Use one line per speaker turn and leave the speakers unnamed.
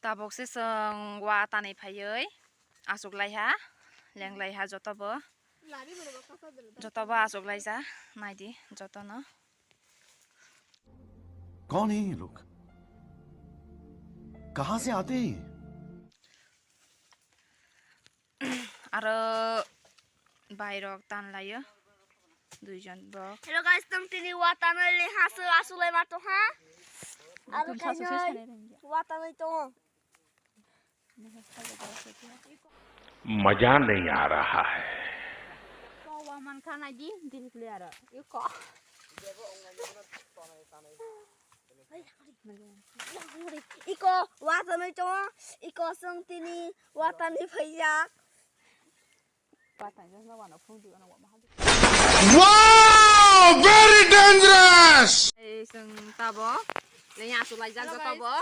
Tabokse seng wa tanai phayoi asuk laiha leng laiha jotobo asuk laisa naidi jotono
कौन है ये लोग कहां से आते हैं
aro bairok tanlayo duijon bok
Hello guys, tong tini watano le hasu asulai mato ha. Aro kanyoy watano ito.
मजा नहीं आ रहा है
Ko waman kana ji din clear. Iko. Iko watano ito. Iko song tini watani phaya.
Wow, very dangerous.
seng tabo lenya asuk laisa jotobo